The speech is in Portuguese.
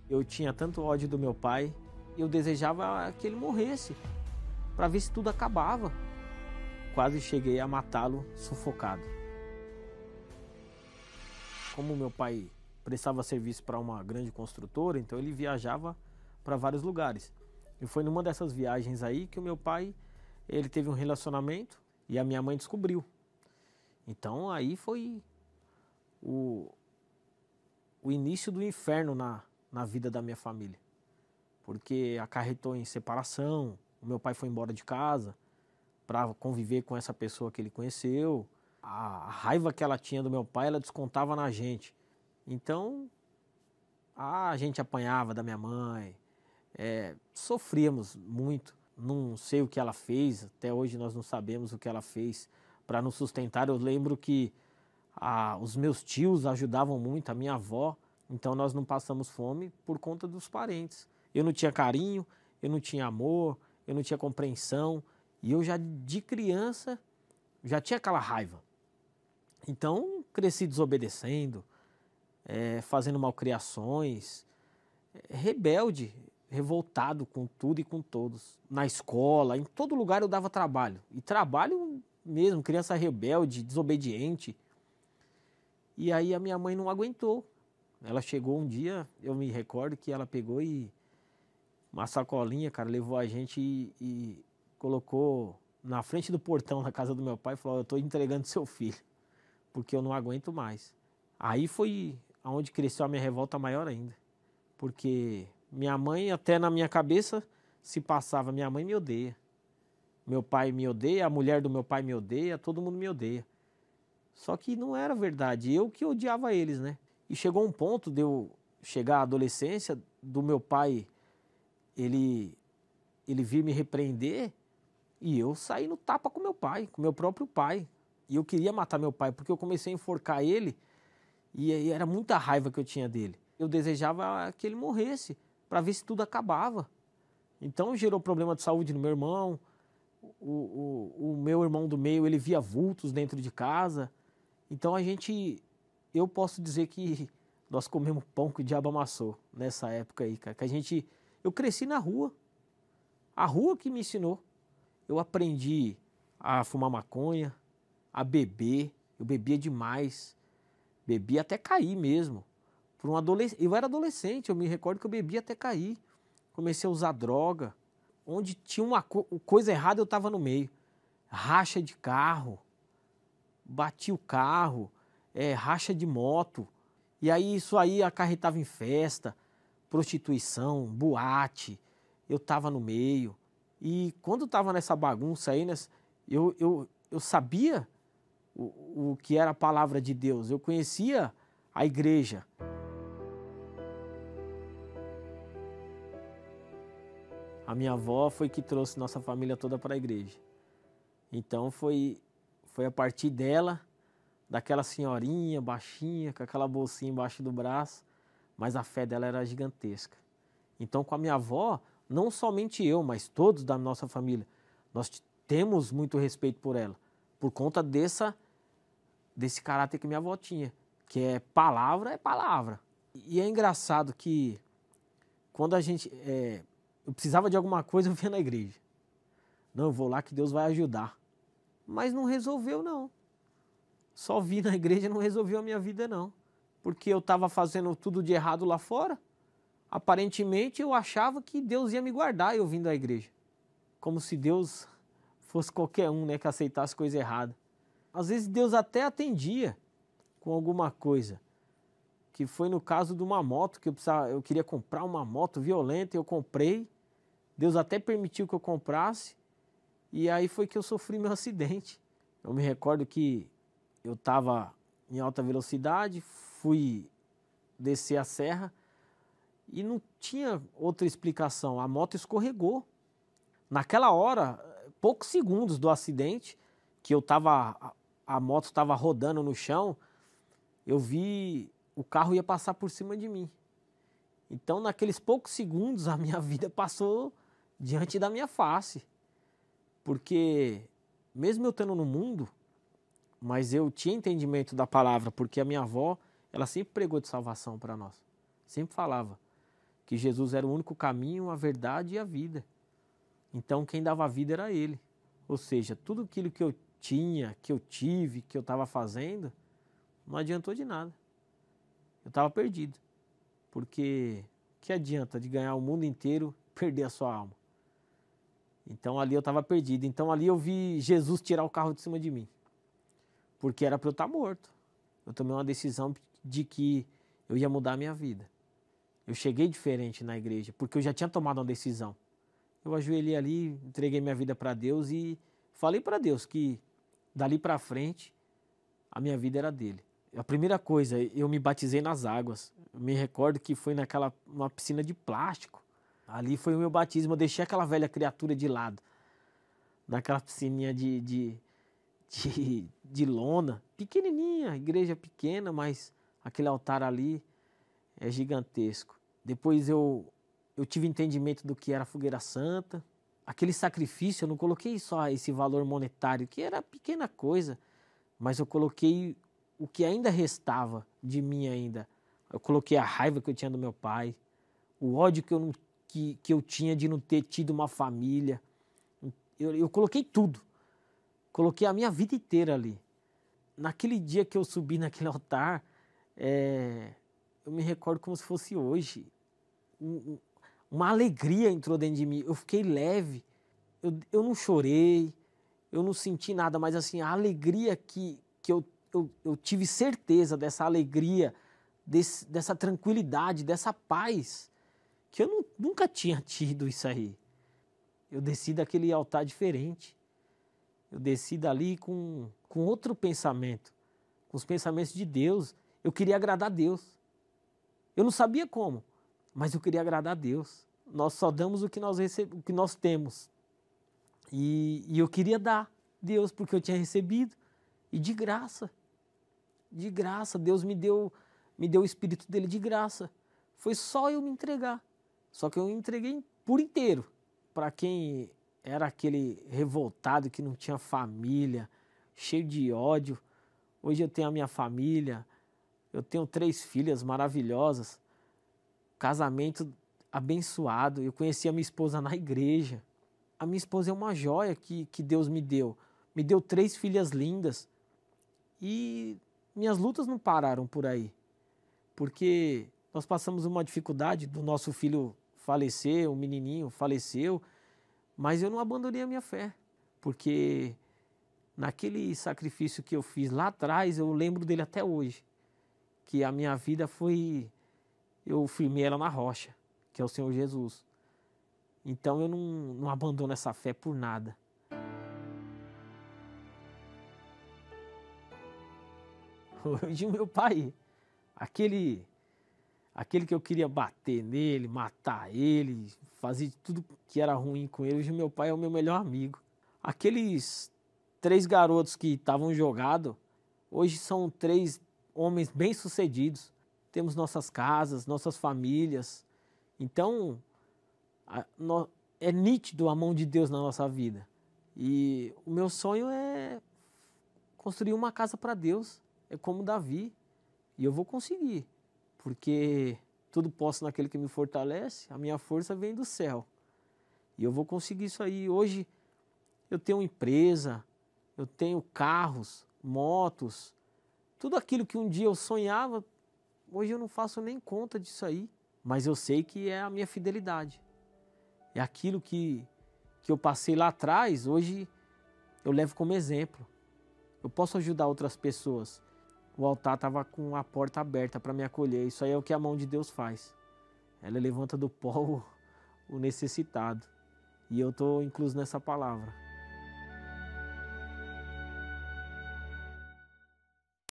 Eu tinha tanto ódio do meu pai, eu desejava que ele morresse, para ver se tudo acabava. Quase cheguei a matá-lo sufocado. Como meu pai prestava serviço para uma grande construtora, então ele viajava para vários lugares. E foi numa dessas viagens aí que o meu pai, ele teve um relacionamento e a minha mãe descobriu. Então aí foi o início do inferno na vida da minha família. Porque acarretou em separação, o meu pai foi embora de casa para conviver com essa pessoa que ele conheceu. A raiva que ela tinha do meu pai, ela descontava na gente. Então, a gente apanhava da minha mãe, sofríamos muito. Não sei o que ela fez, até hoje nós não sabemos o que ela fez para nos sustentar. Eu lembro que os meus tios ajudavam muito, a minha avó, então nós não passamos fome por conta dos parentes. Eu não tinha carinho, eu não tinha amor, eu não tinha compreensão, e eu já de criança já tinha aquela raiva. Então cresci desobedecendo, fazendo malcriações, rebelde, revoltado com tudo e com todos. Na escola, em todo lugar eu dava trabalho, e trabalho mesmo, criança rebelde, desobediente. E aí a minha mãe não aguentou. Ela chegou um dia, eu me recordo que ela pegou e uma sacolinha, cara, levou a gente e colocou na frente do portão da casa do meu pai e falou: eu tô entregando seu filho, porque eu não aguento mais. Aí foi onde cresceu a minha revolta maior ainda. Porque minha mãe, até na minha cabeça, se passava, minha mãe me odeia. Meu pai me odeia, a mulher do meu pai me odeia, todo mundo me odeia. Só que não era verdade, eu que odiava eles, né? E chegou um ponto de eu chegar à adolescência, do meu pai, ele vir me repreender, e eu saí no tapa com meu pai, com meu próprio pai. E eu queria matar meu pai, porque eu comecei a enforcar ele, e era muita raiva que eu tinha dele. Eu desejava que ele morresse, para ver se tudo acabava. Então gerou problema de saúde no meu irmão, o meu irmão do meio, ele via vultos dentro de casa. Então eu posso dizer que nós comemos pão que o diabo amassou nessa época aí, cara. Eu cresci na rua, a rua que me ensinou. Eu aprendi a fumar maconha, a beber, eu bebia demais, bebia até cair mesmo. Eu era adolescente, eu me recordo que eu bebia até cair. Comecei a usar droga, onde tinha uma coisa errada eu estava no meio. Racha de carro, bati o carro, racha de moto. E aí isso aí acarretava em festa, prostituição, boate. Eu estava no meio. E quando estava nessa bagunça aí, eu sabia o que era a palavra de Deus. Eu conhecia a igreja. A minha avó foi que trouxe nossa família toda para a igreja. Então foi a partir dela, daquela senhorinha baixinha, com aquela bolsinha embaixo do braço, mas a fé dela era gigantesca. Então com a minha avó, não somente eu, mas todos da nossa família, nós temos muito respeito por ela, por conta desse caráter que minha avó tinha, que é palavra. E é engraçado que quando eu precisava de alguma coisa, eu vinha na igreja. Não, eu vou lá que Deus vai ajudar. Mas não resolveu, não. Só vir na igreja não resolveu a minha vida, não. Porque eu estava fazendo tudo de errado lá fora. Aparentemente, eu achava que Deus ia me guardar eu vindo à igreja. Como se Deus fosse qualquer um, né, que aceitasse coisa errada. Às vezes Deus até atendia com alguma coisa. Que foi no caso de uma moto, que eu queria comprar uma moto violenta, eu comprei. Deus até permitiu que eu comprasse, e aí foi que eu sofri meu acidente. Eu me recordo que eu estava em alta velocidade, fui descer a serra e não tinha outra explicação, a moto escorregou. Naquela hora, poucos segundos do acidente, que a moto estava rodando no chão, eu vi o carro ia passar por cima de mim. Então, naqueles poucos segundos, a minha vida passou diante da minha face. Porque, mesmo eu estando no mundo, mas eu tinha entendimento da palavra, porque a minha avó, ela sempre pregou de salvação para nós. Sempre falava que Jesus era o único caminho, a verdade e a vida. Então quem dava a vida era Ele. Ou seja, tudo aquilo que eu tinha, que eu tive, que eu estava fazendo, não adiantou de nada. Eu estava perdido. Porque que adianta de ganhar o mundo inteiro e perder a sua alma? Então ali eu estava perdido. Então ali eu vi Jesus tirar o carro de cima de mim. Porque era para eu estar morto. Eu tomei uma decisão de que eu ia mudar a minha vida. Eu cheguei diferente na igreja, porque eu já tinha tomado uma decisão. Eu ajoelhei ali, entreguei minha vida para Deus e falei para Deus que dali para frente a minha vida era dele. A primeira coisa, eu me batizei nas águas. Eu me recordo que foi uma piscina de plástico. Ali foi o meu batismo. Eu deixei aquela velha criatura de lado. Naquela piscininha de lona. Pequenininha, igreja pequena, mas aquele altar ali é gigantesco. Depois eu tive entendimento do que era a fogueira santa. Aquele sacrifício, eu não coloquei só esse valor monetário, que era pequena coisa, mas eu coloquei o que ainda restava de mim ainda. Eu coloquei a raiva que eu tinha do meu pai, o ódio que eu tinha de não ter tido uma família. Eu coloquei tudo. Coloquei a minha vida inteira ali. Naquele dia que eu subi naquele altar, eu me recordo como se fosse hoje. Uma alegria entrou dentro de mim. Eu fiquei leve. Eu não chorei. Eu não senti nada. Mas assim, a alegria que eu tive certeza dessa alegria, dessa tranquilidade, dessa paz, que eu nunca tinha tido isso aí. Eu desci daquele altar diferente. Eu desci dali com outro pensamento. Com os pensamentos de Deus. Eu queria agradar a Deus. Eu não sabia como, mas eu queria agradar a Deus. Nós só damos o que nós temos. E eu queria dar a Deus, porque eu tinha recebido. E de graça. De graça. Deus me deu o Espírito dele de graça. Foi só eu me entregar. Só que eu me entreguei por inteiro. Para quem era aquele revoltado que não tinha família, cheio de ódio. Hoje eu tenho a minha família. Eu tenho 3 filhas maravilhosas, casamento abençoado. Eu conheci a minha esposa na igreja. A minha esposa é uma joia que Deus me deu. Me deu 3 filhas lindas. E minhas lutas não pararam por aí. Porque nós passamos uma dificuldade do nosso filho falecer, o menininho faleceu, mas eu não abandonei a minha fé. Porque naquele sacrifício que eu fiz lá atrás, eu lembro dele até hoje. Que a minha vida eu firmei ela na rocha, que é o Senhor Jesus. Então eu não abandono essa fé por nada. Hoje o meu pai, aquele que eu queria bater nele, matar ele, fazer tudo que era ruim com ele, hoje o meu pai é o meu melhor amigo. Aqueles 3 garotos que estavam jogados, hoje são 3 homens bem-sucedidos, temos nossas casas, nossas famílias. Então, é nítido a mão de Deus na nossa vida. E o meu sonho é construir uma casa para Deus. É como Davi. E eu vou conseguir. Porque tudo posso naquele que me fortalece, a minha força vem do céu. E eu vou conseguir isso aí. Hoje eu tenho empresa, eu tenho carros, motos, tudo aquilo que um dia eu sonhava, hoje eu não faço nem conta disso aí. Mas eu sei que é a minha fidelidade. É aquilo que eu passei lá atrás, hoje eu levo como exemplo. Eu posso ajudar outras pessoas. O altar estava com a porta aberta para me acolher. Isso aí é o que a mão de Deus faz. Ela levanta do pó o necessitado. E eu estou incluso nessa palavra.